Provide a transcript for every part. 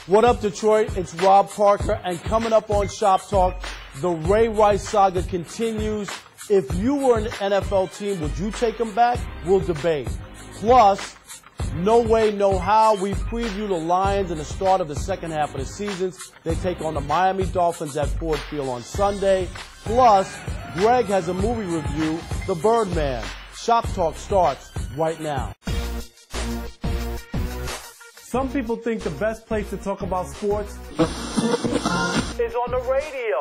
What up, Detroit? It's Rob Parker, and coming up on Shop Talk, the Ray Rice saga continues. If you were an NFL team, would you take him back? We'll debate. Plus, no way, no how, we preview the Lions in the start of the second half of the season. They take on the Miami Dolphins at Ford Field on Sunday. Plus, Greg has a movie review, The Birdman. Shop Talk starts right now. Some people think the best place to talk about sports is on the radio.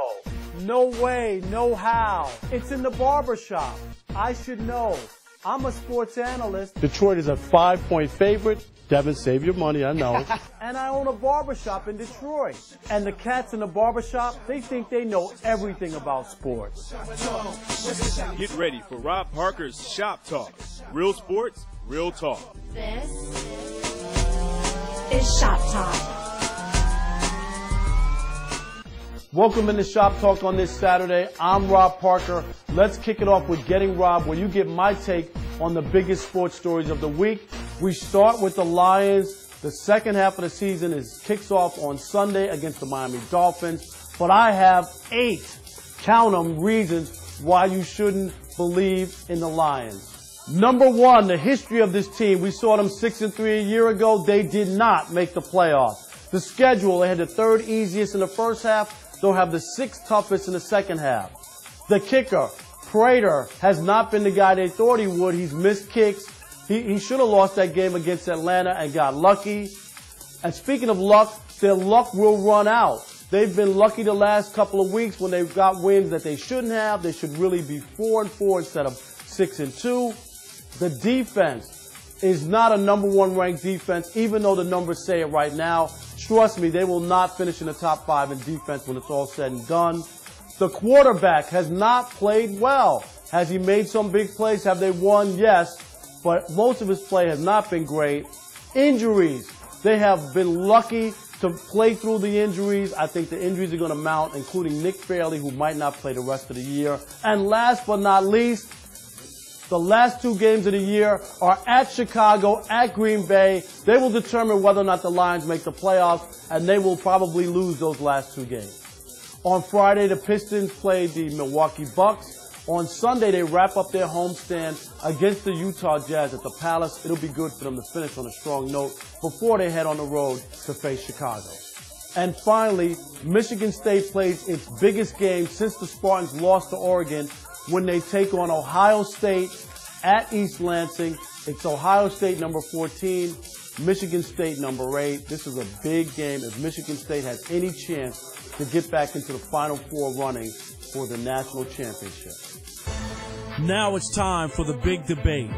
No way, no how. It's in the barbershop. I should know. I'm a sports analyst. Detroit is a 5-point favorite. Devin, save your money, I know. And I own a barbershop in Detroit. And the cats in the barbershop, they think they know everything about sports. Get ready for Rob Parker's Shop Talk. Real sports, real talk. This is Shop Talk. Welcome into Shop Talk on this Saturday. I'm Rob Parker. Let's kick it off with Getting Rob, where you get my take on the biggest sports stories of the week. We start with the Lions. The second half of the season kicks off on Sunday against the Miami Dolphins. But I have 8, count them, reasons why you shouldn't believe in the Lions. Number 1, the history of this team. We saw them 6-3 a year ago. They did not make the playoffs. The schedule, they had the 3rd easiest in the first half. They'll have the 6th toughest in the second half. The kicker, Prater, has not been the guy they thought he would. He's missed kicks. He should have lost that game against Atlanta and got lucky. And speaking of luck, their luck will run out. They've been lucky the last couple of weeks when they've got wins that they shouldn't have. They should really be 4-4 instead of 6-2. The defense is not a number 1 ranked defense, even though the numbers say it right now. Trust me, they will not finish in the top 5 in defense when it's all said and done. The quarterback has not played well. Has he made some big plays? Have they won? Yes. But most of his play has not been great. Injuries. They have been lucky to play through the injuries. I think the injuries are going to mount, including Nick Fairley, who might not play the rest of the year. And last but not least, the last 2 games of the year are at Chicago, at Green Bay. They will determine whether or not the Lions make the playoffs, and they will probably lose those last 2 games. On Friday, the Pistons played the Milwaukee Bucks. On Sunday, they wrap up their homestand against the Utah Jazz at the Palace. It'll be good for them to finish on a strong note before they head on the road to face Chicago. And finally, Michigan State plays its biggest game since the Spartans lost to Oregon when they take on Ohio State at East Lansing. It's Ohio State number 14, Michigan State number 8. This is a big game if Michigan State has any chance to get back into the Final 4 running for the national championship. Now it's time for the big debate.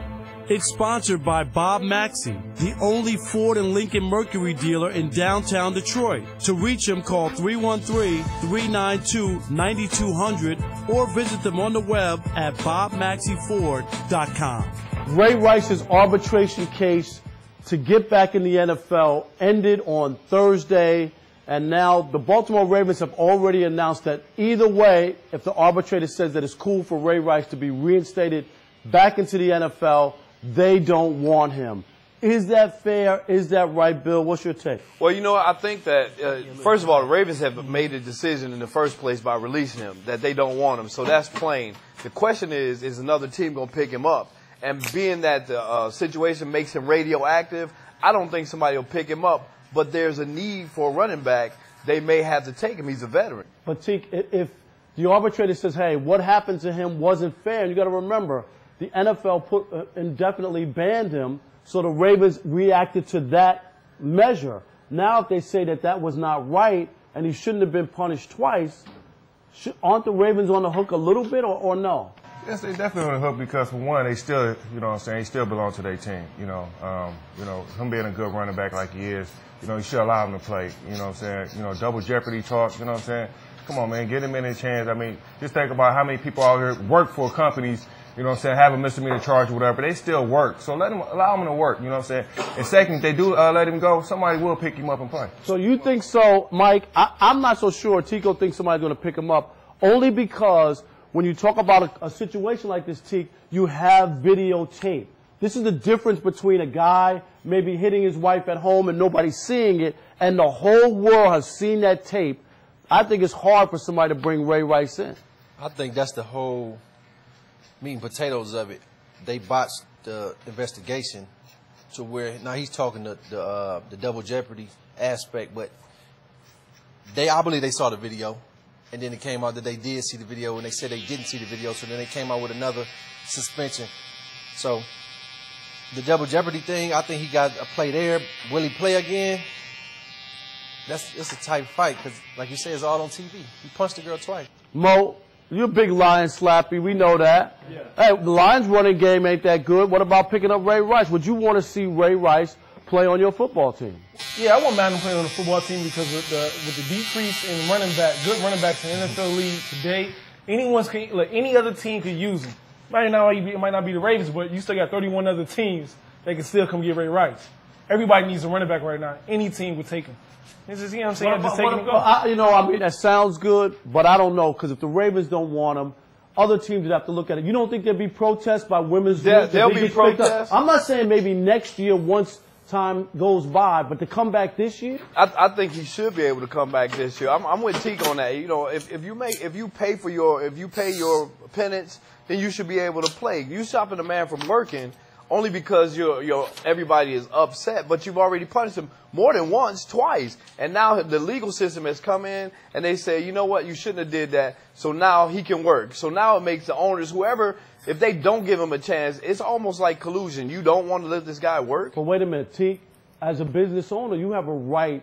It's sponsored by Bob Maxey, the only Ford and Lincoln Mercury dealer in downtown Detroit. To reach him, call 313-392-9200 or visit them on the web at bobmaxeyford.com. Ray Rice's arbitration case to get back in the NFL ended on Thursday, and now the Baltimore Ravens have already announced that either way, if the arbitrator says that it's cool for Ray Rice to be reinstated back into the NFL, they don't want him. Is that fair? Is that right, Bill? What's your take? Well, you know, I think that, first of all, the Ravens have made a decision in the first place by releasing him, that they don't want him. So that's plain. The question is another team going to pick him up? And being that the situation makes him radioactive, I don't think somebody will pick him up. But there's a need for a running back. They may have to take him. He's a veteran. But, Teak, if the arbitrator says, hey, what happened to him wasn't fair, and you got to remember, the NFL indefinitely banned him, so the Ravens reacted to that measure. Now, if they say that that was not right and he shouldn't have been punished twice, aren't the Ravens on the hook a little bit or no? Yes, they definitely on the hook because, for one, they still, you know what I'm saying, he still belong to their team. You know, him being a good running back like he is, you know, you should allow him to play. You know what I'm saying? You know, double jeopardy talk, you know what I'm saying? Come on, man, get him in a chance. I mean, just think about how many people out here work for companies, you know what I'm saying, have a misdemeanor charge or whatever, but they still work. So allow them to work, you know what I'm saying? And second, if they do let him go, somebody will pick him up and play. So you think so, Mike? I'm not so sure Tico thinks somebody's going to pick him up, only because when you talk about a situation like this, Teak, you have videotape. This is the difference between a guy maybe hitting his wife at home and nobody's seeing it, and the whole world has seen that tape, I think it's hard for somebody to bring Ray Rice in. I think that's the whole meat and potatoes of it. They botched the investigation to where now he's talking the double jeopardy aspect, but I believe they saw the video, and then it came out that they did see the video, and they said they didn't see the video, so then they came out with another suspension. So the double jeopardy thing, I think he got a play there. Will he play again? It's a tight fight because, like you said, it's all on TV. He punched the girl twice. Mo, you're a big Lions slappy. We know that. Yeah. Hey, the Lions running game ain't that good. What about picking up Ray Rice? Would you want to see Ray Rice play on your football team? Yeah, I want Madden to play on the football team because with the decrease in good running backs in the NFL league today, any other team could use him. Right now, it might not be the Ravens, but you still got 31 other teams that can still come get Ray Rice. Everybody needs a running back right now. Any team would take him. This is, you know what I'm saying? Just take him and go. That sounds good, but I don't know, because if the Ravens don't want him, other teams would have to look at it. You don't think there'll be protests by women's groups? There'll be protests. I'm not saying maybe next year once time goes by, but to come back this year? I think he should be able to come back this year. I'm with Teak on that. You know, if you pay your penance, then you should be able to play. You stopping a man from working only because everybody is upset, but you've already punished him more than once, twice. And now the legal system has come in and they say, you know what, you shouldn't have did that. So now he can work. So now it makes the owners, whoever, if they don't give him a chance, it's almost like collusion. You don't want to let this guy work. But wait a minute, Teak, as a business owner, you have a right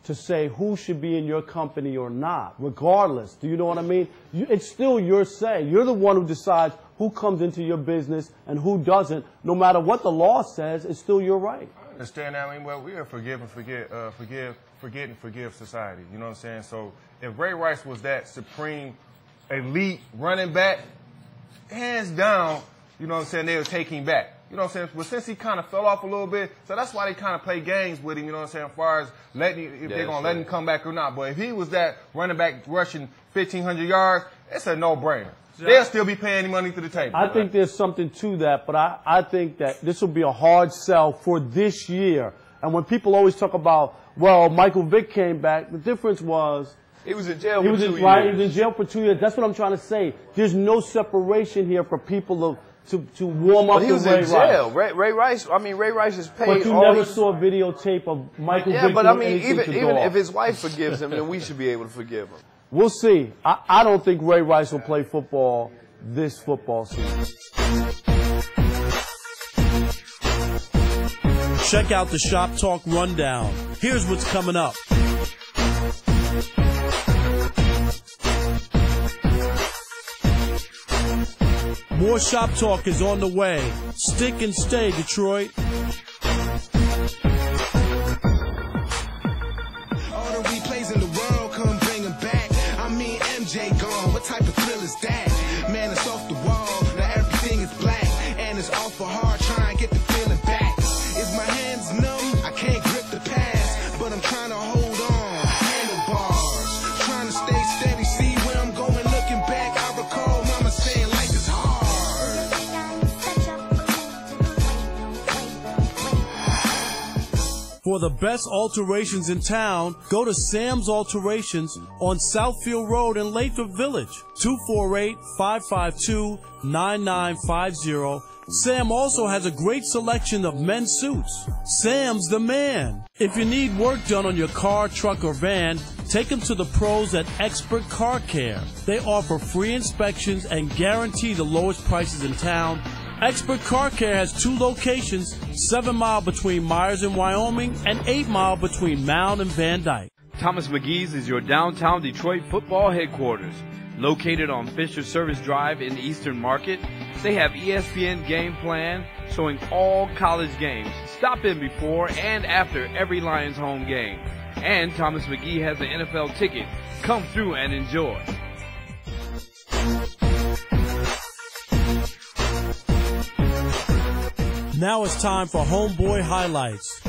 to say who should be in your company or not, regardless. Do you know what I mean? It's still your say. You're the one who decides who comes into your business and who doesn't. No matter what the law says, it's still your right. I understand that. I mean, well, we are forgive and forgive society. You know what I'm saying? So if Ray Rice was that supreme elite running back, hands down, you know what I'm saying, they would take him back. You know what I'm saying? But since he kind of fell off a little bit, so that's why they kind of play games with him, you know what I'm saying, as far as if they're going to let him come back or not. But if he was that running back rushing 1,500 yards, it's a no-brainer. They'll still be paying him money to the table. I think there's something to that, but I think that this will be a hard sell for this year. And when people always talk about, well, Michael Vick came back, the difference was he was in jail for 2 years. Right, he was in jail for 2 years. That's what I'm trying to say. There's no separation here for people to warm up. But he was in jail. Ray Rice is paid. But you never saw a videotape of Michael Vick. Yeah, but I mean, even if his wife forgives him, then we should be able to forgive him. We'll see. I don't think Ray Rice will play football this football season. Check out the Shop Talk Rundown. Here's what's coming up. More Shop Talk is on the way. Stick and stay, Detroit. All the replays in the world, come bring them back. I mean, MJ gone. What type of thrill is that? Man, it's off the wall. Now everything is black. And it's awful hard trying to get the feeling back. Is my hands numb? I can't grip the past. But I'm trying to hold on. Handlebars. Trying to stay steady. See where I'm going. Looking back, I recall mama saying life is hard. For the best alterations in town, go to Sam's Alterations on Southfield Road in Lathrop Village, 248-552-9950. Sam also has a great selection of men's suits. Sam's the man. If you need work done on your car, truck, or van, take them to the pros at Expert Car Care. They offer free inspections and guarantee the lowest prices in town. Expert Car Care has 2 locations, 7 Mile between Myers and Wyoming and 8 Mile between Mound and Van Dyke. Thomas McGee's is your downtown Detroit football headquarters. Located on Fisher Service Drive in Eastern Market, they have ESPN Game Plan showing all college games. Stop in before and after every Lions home game. And Thomas McGee has an NFL ticket. Come through and enjoy. Now it's time for Homeboy Highlights.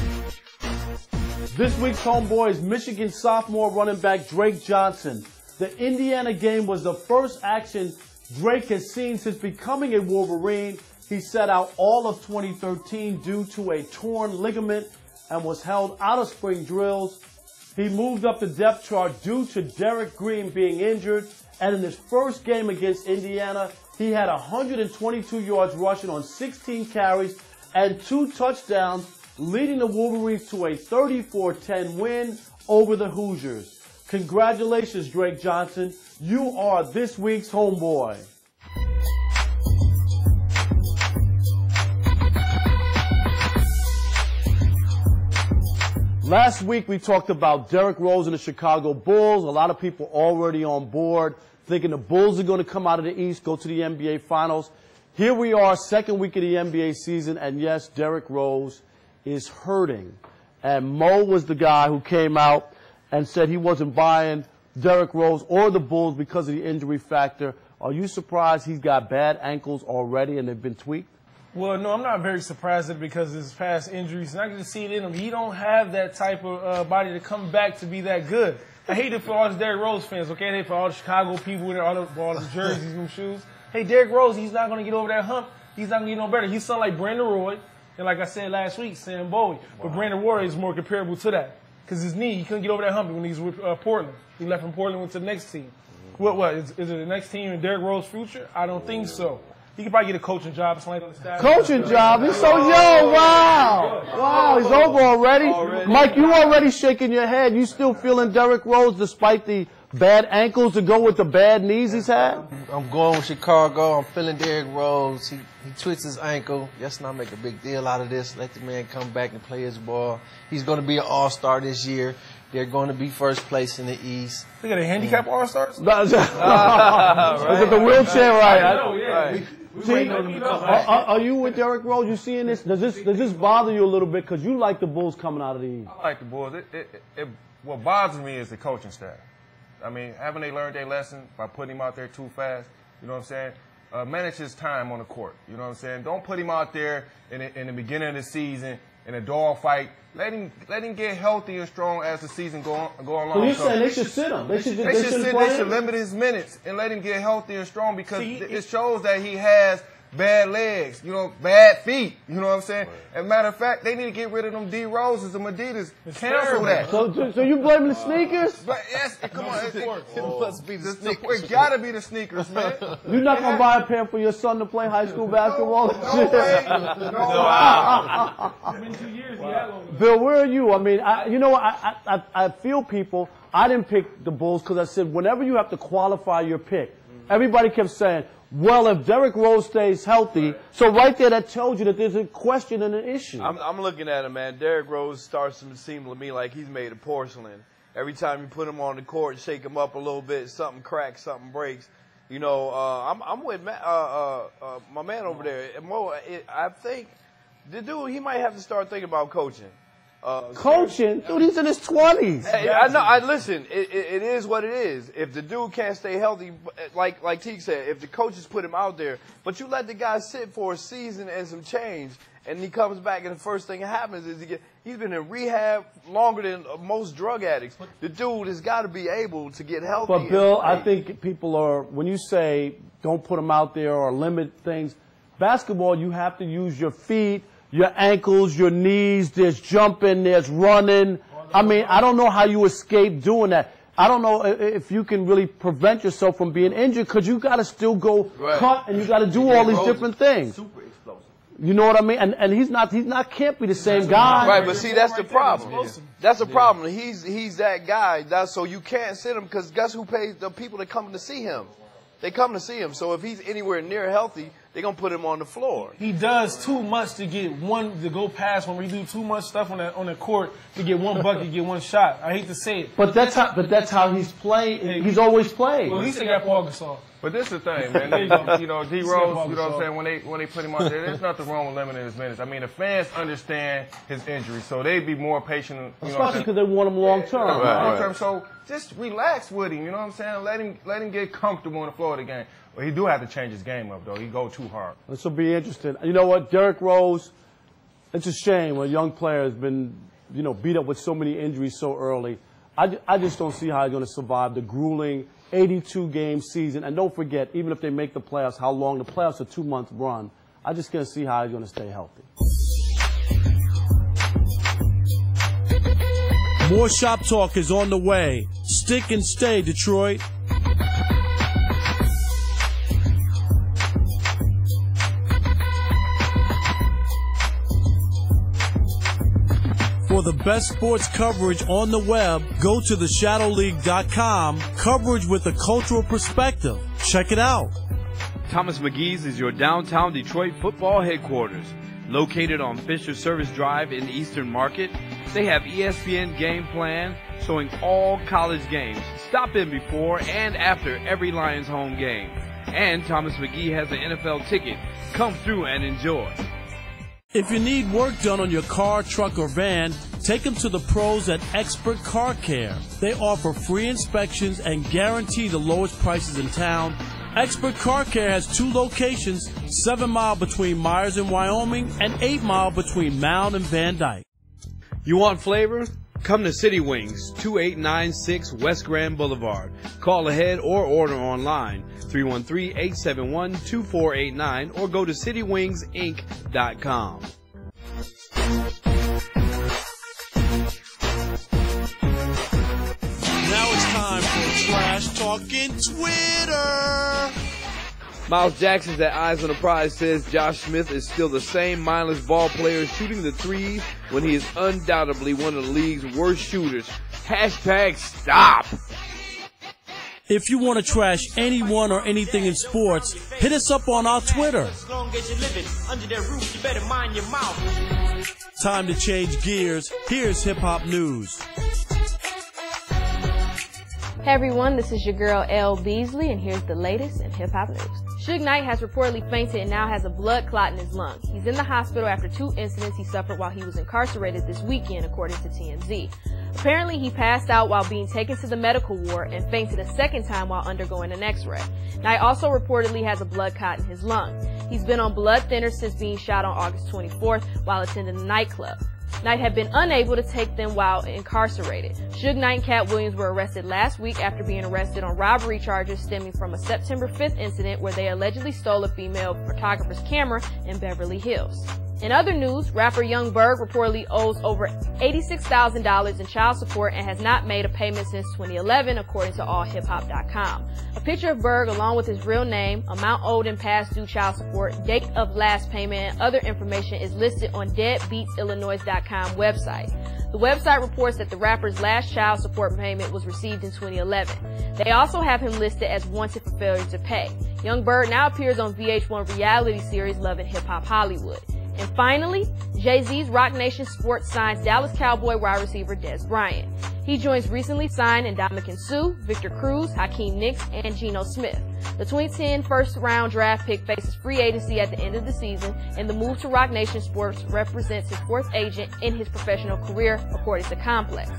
This week's Homeboy is Michigan sophomore running back Drake Johnson. The Indiana game was the first action Drake has seen since becoming a Wolverine. He sat out all of 2013 due to a torn ligament and was held out of spring drills. He moved up the depth chart due to Derek Green being injured, and in his first game against Indiana, he had 122 yards rushing on 16 carries and 2 touchdowns, leading the Wolverines to a 34-10 win over the Hoosiers. Congratulations, Drake Johnson. You are this week's homeboy. Last week we talked about Derrick Rose and the Chicago Bulls. A lot of people already on board, thinking the Bulls are going to come out of the East, go to the NBA Finals. Here we are, second week of the NBA season, and yes, Derrick Rose is hurting. And Mo was the guy who came out and said he wasn't buying Derrick Rose or the Bulls because of the injury factor. Are you surprised he's got bad ankles already and they've been tweaked? Well, no, I'm not very surprised at it because of his past injuries, and I can just see it in him. He don't have that type of body to come back to be that good. I hate it for all the Derrick Rose fans, okay? I hate it for all the Chicago people with all the jerseys and shoes. Hey, Derrick Rose, he's not going to get over that hump. He's not going to get no better. He's something like Brandon Roy, and like I said last week, Sam Bowie. Wow. But Brandon Roy is more comparable to that because his knee, he couldn't get over that hump when he was with Portland. He left from Portland, went to the next team. What is it the next team in Derrick Rose's future? I don't think so. He could probably get a coaching job or something on the staff. Coaching job? He's so young. Wow. Wow, he's over already. Mike, you already shaking your head. You still feeling Derrick Rose despite the bad ankles to go with the bad knees he's had? I'm going with Chicago. I'm feeling Derrick Rose. He twists his ankle. Let's not make a big deal out of this. Let the man come back and play his ball. He's going to be an all-star this year. They're going to be first place in the East. They got a handicap all-stars? Is it the wheelchair right? I know, yeah. See, are you with Derrick Rose? You seeing this? Does this bother you a little bit because you like the Bulls coming out of the East? I like the Bulls. What bothers me is the coaching staff. I mean, haven't they learned their lesson by putting him out there too fast? You know what I'm saying? Manage his time on the court. You know what I'm saying? Don't put him out there in the beginning of the season in a dog fight. Let him get healthy and strong as the season go along. So you're saying they should sit him? They should limit his minutes and let him get healthy and strong because it shows that he has bad legs, bad feet. You know what I'm saying? As a matter of fact, they need to get rid of them D Roses and Adidas. Cancel that. So you blaming the sneakers? But yes, come on. It must be the sneakers. It gotta be the sneakers, man. You're not gonna buy a pair for your son to play high school basketball? Bill, where are you? I mean, I feel people. I didn't pick the Bulls because I said whenever you have to qualify your pick, everybody kept saying, well, if Derrick Rose stays healthy, so right there that tells you that there's a question and an issue. I'm looking at him, man. Derrick Rose starts to seem to me like he's made of porcelain. Every time you put him on the court, shake him up a little bit, something cracks, something breaks. I'm with my man over there. Mo, I think the dude, he might have to start thinking about coaching. Coaching? Dude, he's in his 20s. Hey, I know. Listen, it is what it is. If the dude can't stay healthy, like Teague said, if the coaches put him out there, but you let the guy sit for a season and some change, and he comes back, and the first thing that happens is he's been in rehab longer than most drug addicts. The dude has got to be able to get healthy. But, Bill, I think people are, when you say don't put him out there or limit things, basketball, you have to use your feet, your ankles, your knees, there's jumping, there's running. I mean, I don't know how you escape doing that. I don't know if you can really prevent yourself from being injured because you got to still go cut and you got to do all these different things. Super explosive. You know what I mean? And he's can't be the same guy. Right, but see, that's the problem. That's the problem. He's that guy. So you can't sit him because guess who pays the people that come to see him? They come to see him. So if he's anywhere near healthy, they're going to put him on the floor. He does too much to go past when we do too much stuff on the court to get one bucket, get one shot. I hate to say it. But that's how he's playing. He's always played. Well, at least they got Paul Gasol. But this is the thing, man. D Rose, you know what I'm saying, when they put him out there, there's nothing wrong with limiting his minutes. I mean, the fans understand his injury, so they'd be more patient. Especially because they want him long term. Long term, so just relax with him, you know what I'm saying? Let him get comfortable on the floor of the game. But he do have to change his game up, though. He go too hard. This will be interesting. You know what, Derrick Rose, it's a shame when a young player has been, beat up with so many injuries so early. I just don't see how he's going to survive the grueling 82-game season. And don't forget, even if they make the playoffs, how long the playoffs are 2-month run. I just can't see how he's going to stay healthy. More Shop Talk is on the way. Stick and stay, Detroit. For the best sports coverage on the web, go to theshadowleague.com. Coverage with a cultural perspective. Check it out. Thomas McGee's is your downtown Detroit football headquarters. Located on Fisher Service Drive in Eastern Market, they have ESPN Game Plan showing all college games. Stop in before and after every Lions home game. And Thomas McGee has an NFL ticket. Come through and enjoy. If you need work done on your car, truck, or van, take them to the pros at Expert Car Care. They offer free inspections and guarantee the lowest prices in town. Expert Car Care has 2 locations, 7 Mile between Myers and Wyoming and 8 Mile between Mound and Van Dyke. You want flavor? Come to City Wings, 2896 West Grand Boulevard. Call ahead or order online, 313-871-2489, or go to citywingsinc.com. Now it's time for Trash Talking Twitter. Miles Jackson's at Eyes on the Prize says Josh Smith is still the same mindless ball player shooting the threes when he is undoubtedly one of the league's worst shooters. Hashtag stop. If you want to trash anyone or anything in sports, hit us up on our Twitter. Time to change gears. Here's Hip Hop News. Hey everyone, this is your girl Elle Beasley, and here's the latest in Hip Hop News. Suge Knight has reportedly fainted and now has a blood clot in his lung. He's in the hospital after 2 incidents he suffered while he was incarcerated this weekend, according to TMZ. Apparently, he passed out while being taken to the medical ward and fainted a second time while undergoing an x-ray. Knight also reportedly has a blood clot in his lung. He's been on blood thinners since being shot on August 24th while attending a nightclub. Knight had been unable to take them while incarcerated. Suge Knight and Cat Williams were arrested last week after being arrested on robbery charges stemming from a September 5th incident where they allegedly stole a female photographer's camera in Beverly Hills. In other news, rapper Young Berg reportedly owes over $86,000 in child support and has not made a payment since 2011, according to allhiphop.com. A picture of Berg along with his real name, amount owed in past due child support, date of last payment, and other information is listed on deadbeatsillinois.com website. The website reports that the rapper's last child support payment was received in 2011. They also have him listed as wanted for failure to pay. Young Berg now appears on VH1 reality series Love and Hip Hop Hollywood. And finally, Jay-Z's Roc Nation Sports signs Dallas Cowboy wide receiver Dez Bryant. He joins recently signed Ndamukong Suh, Victor Cruz, Hakeem Nicks, and Geno Smith. The 2010 first-round draft pick faces free agency at the end of the season, and the move to Roc Nation Sports represents his 4th agent in his professional career, according to Complex.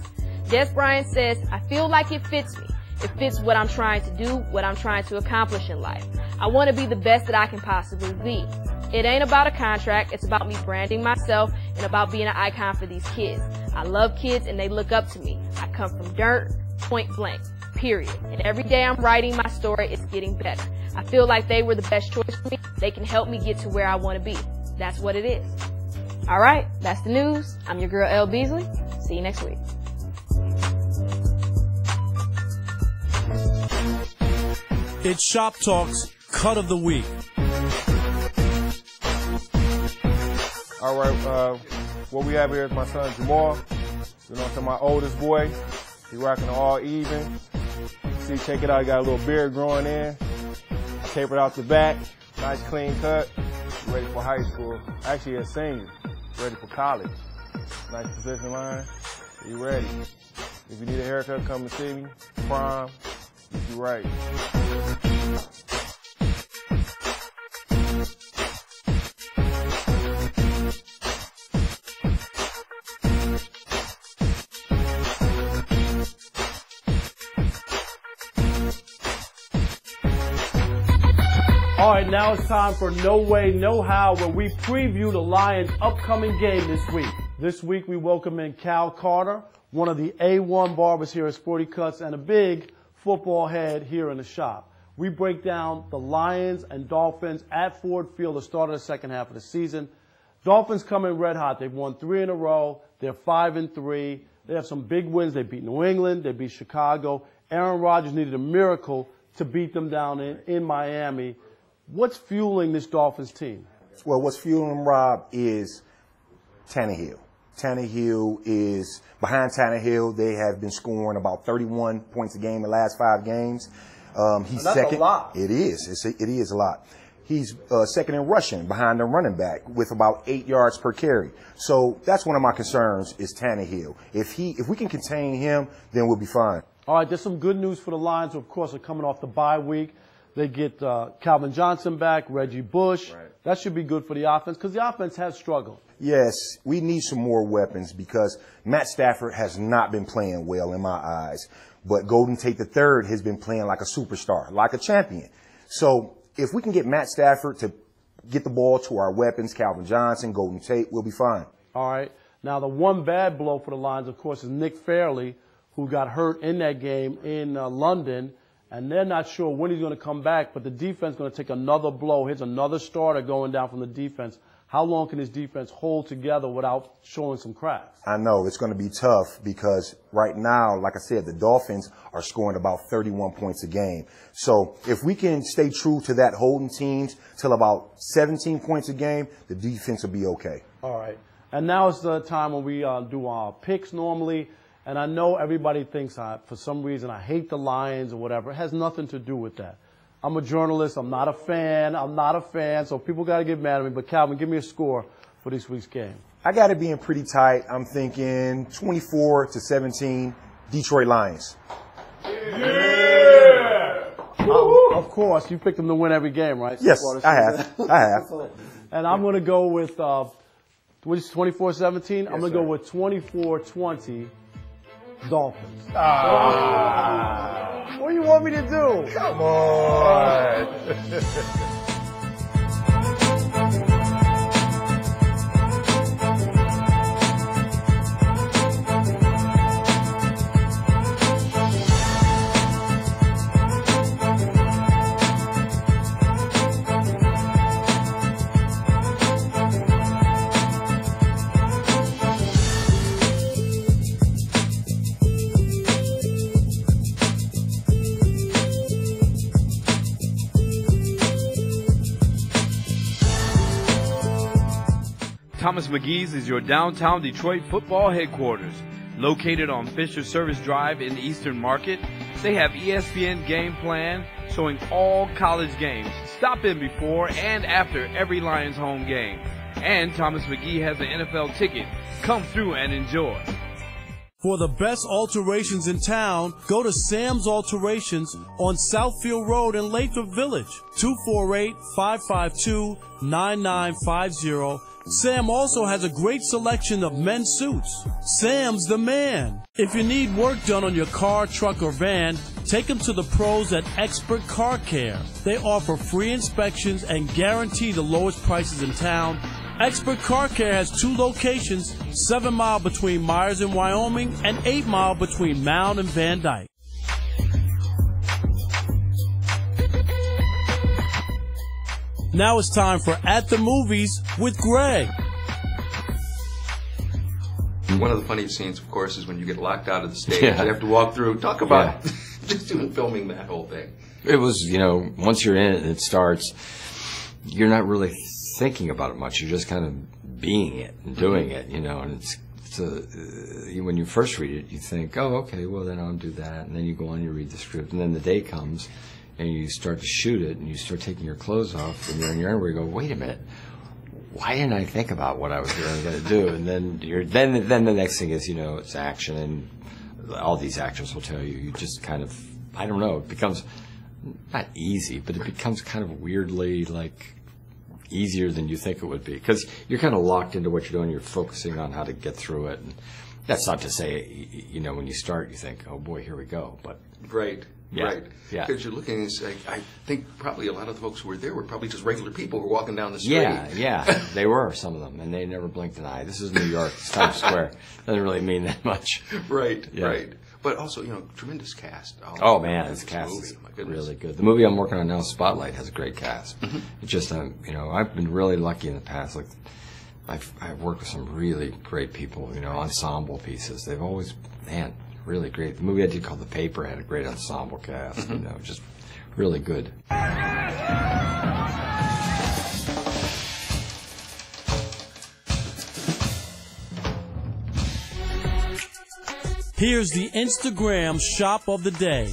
Dez Bryant says, "I feel like it fits me. It fits what I'm trying to do, what I'm trying to accomplish in life. I want to be the best that I can possibly be. It ain't about a contract, it's about me branding myself and about being an icon for these kids. I love kids and they look up to me. I come from dirt, point blank, period. And every day I'm writing my story, it's getting better. I feel like they were the best choice for me. They can help me get to where I want to be. That's what it is." All right, that's the news. I'm your girl, Elle Beasley. See you next week. It's Shop Talk's Cut of the Week. All right, what we have here is my son Jamal. You know, so my oldest boy. He rocking all even. See, check it out. He got a little beard growing in. Tapered out the back. Nice clean cut. Ready for high school. Actually a senior. Ready for college. Nice position line. You ready? If you need a haircut, come and see me. Prime. Get you right. All right, now it's time for No Way, No How, where we preview the Lions' upcoming game this week. This week we welcome in Cal Carter, one of the A1 barbers here at Sporty Cuts and a big football head here in the shop. We break down the Lions and Dolphins at Ford Field, the start of the second half of the season. Dolphins come in red hot. They've won 3 in a row. They're 5-3. They have some big wins. They beat New England. They beat Chicago. Aaron Rodgers needed a miracle to beat them down in Miami. What's fueling this Dolphins team? Well, what's fueling them, Rob, is Tannehill. Tannehill is behind Tannehill. They have been scoring about 31 points a game in the last 5 games. He's that's second. A lot. It is. It is a lot. He's second in rushing behind the running back with about 8 yards per carry. So that's one of my concerns is Tannehill. If we can contain him, then we'll be fine. All right, there's some good news for the Lions, who, of course, are coming off the bye week. They get Calvin Johnson back, Reggie Bush. Right. That should be good for the offense because the offense has struggled. Yes, we need some more weapons because Matt Stafford has not been playing well in my eyes. But Golden Tate III has been playing like a superstar, like a champion. So if we can get Matt Stafford to get the ball to our weapons, Calvin Johnson, Golden Tate, we'll be fine. All right. Now, the one bad blow for the Lions, of course, is Nick Fairley, who got hurt in that game in London. And they're not sure when he's going to come back, but the defense is going to take another blow. Here's another starter going down from the defense. How long can this defense hold together without showing some cracks? I know it's going to be tough because right now, like I said, the Dolphins are scoring about 31 points a game. So if we can stay true to that holding teams till about 17 points a game, the defense will be okay. All right. And now is the time when we do our picks normally. And I know everybody thinks for some reason I hate the Lions or whatever. It has nothing to do with that. I'm a journalist. I'm not a fan. So people got to get mad at me. But, Calvin, give me a score for this week's game. I got it being pretty tight. I'm thinking 24-17, Detroit Lions. Yeah! Of course, you picked them to win every game, right? Yes, I have. And I'm going to go with, what is 24-17? I'm going to go with 24-20. Dolphins. What do you want me to do? Come on. Thomas McGee's is your downtown Detroit football headquarters. Located on Fisher Service Drive in Eastern Market, they have ESPN Game Plan showing all college games. Stop in before and after every Lions home game. And Thomas McGee has an NFL ticket. Come through and enjoy. For the best alterations in town, go to Sam's Alterations on Southfield Road in Lathrop Village, 248-552-9950. Sam also has a great selection of men's suits. Sam's the man. If you need work done on your car, truck, or van, take them to the pros at Expert Car Care. They offer free inspections and guarantee the lowest prices in town. Expert Car Care has 2 locations, 7 Mile between Myers and Wyoming and 8 Mile between Mound and Van Dyke. Now it's time for At the Movies with Greg. One of the funniest scenes, of course, is when you get locked out of the stage. You have to walk through. Talk about just doing filming that whole thing. It was, once you're in it and it starts, you're not really thinking about it much. You're just kind of being it and doing it, and when you first read it, you think, oh, okay, well, then I'll do that. And then you go on, you read the script, and then the day comes, and you start to shoot it, and you start taking your clothes off, and you're in your underwear, you go, wait a minute, why didn't I think about what I was going to do? And then then the next thing is, it's action, and all these actors will tell you, you just kind of, I don't know, it becomes not easy, but it becomes kind of weirdly easier than you think it would be, because you're kind of locked into what you're doing. You're focusing on how to get through it, and that's not to say, when you start, you think, oh boy, here we go. But right. Yeah. Because you're looking and say, I think probably a lot of the folks who were there were probably just regular people who were walking down the street. Yeah, they were, some of them, and they never blinked an eye. This is New York, it's Times Square. Doesn't really mean that much. Right. But also, tremendous cast. Oh man, this cast is really good. The movie I'm working on now, Spotlight, has a great cast. It's just, I've been really lucky in the past. Like, I've worked with some really great people, ensemble pieces. They've always, man, really great. The movie I did called The Paper had a great ensemble cast, just really good. Here's the Instagram shop of the day.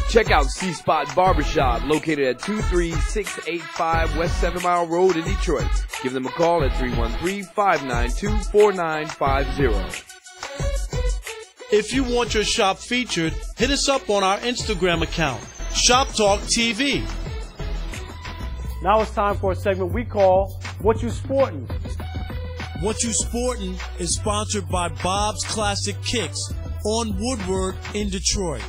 Check out C-Spot Barbershop, located at 23685 West 7 Mile Road in Detroit. Give them a call at 313-592-4950. If you want your shop featured, hit us up on our Instagram account, Shoptalk TV. Now it's time for a segment we call What You Sportin'. What You Sportin' is sponsored by Bob's Classic Kicks on Woodward in Detroit.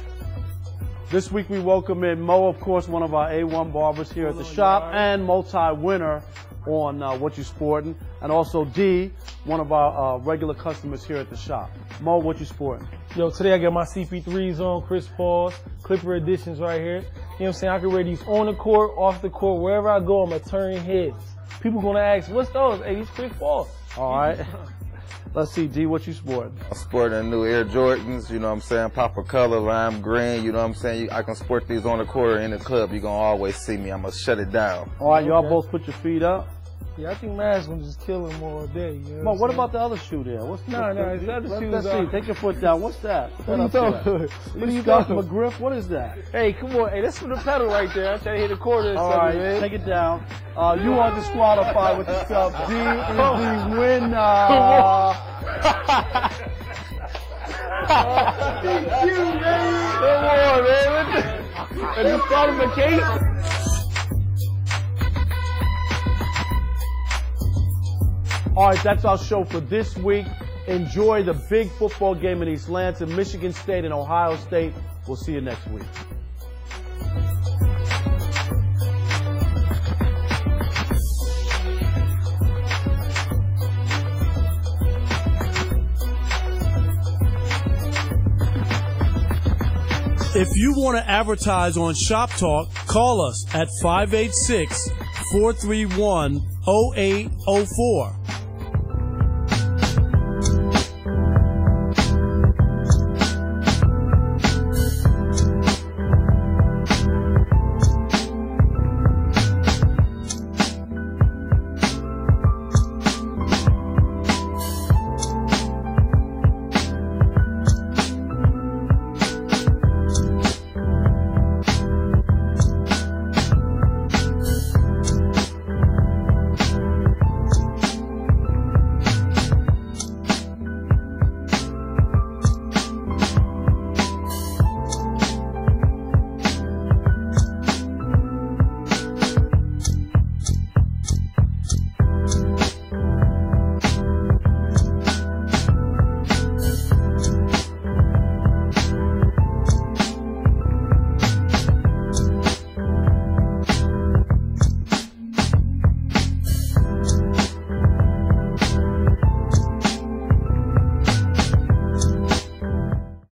This week we welcome in Mo, of course, one of our A1 barbers here at the shop, and multi-winner on What You Sportin', and also D, one of our regular customers here at the shop. Mo, what you sporting? Yo, today I got my CP3s on, Chris Paul's, Clipper editions right here. You know what I'm saying? I can wear these on the court, off the court, wherever I go, I'm going to turn heads. People going to ask, what's those? Hey, these Chris Paul's. All right. Let's see, D, what you sporting? I'm sporting new Air Jordans, you know what I'm saying? Pop a color, lime green, you know what I'm saying? I can sport these on the court or in the club. You're going to always see me. I'm going to shut it down. All right, y'all both put your feet up. Yeah, I think Matt's going to just kill him all day. You know what about the other shoe there? What's the other shoe? Let's see. Take your foot down. What's that? What are you talking? What are you got? McGriff? What is that? Hey, come on. Hey, that's from the pedal right there. I'm trying to hit a quarter. All right, man. Take it down. You are disqualified with the stuff. D is the winner. You, man. Come on, man. A disqualification? All right, that's our show for this week. Enjoy the big football game in East Lansing, Michigan State and Ohio State. We'll see you next week. If you want to advertise on Shop Talk, call us at 586-431-0804.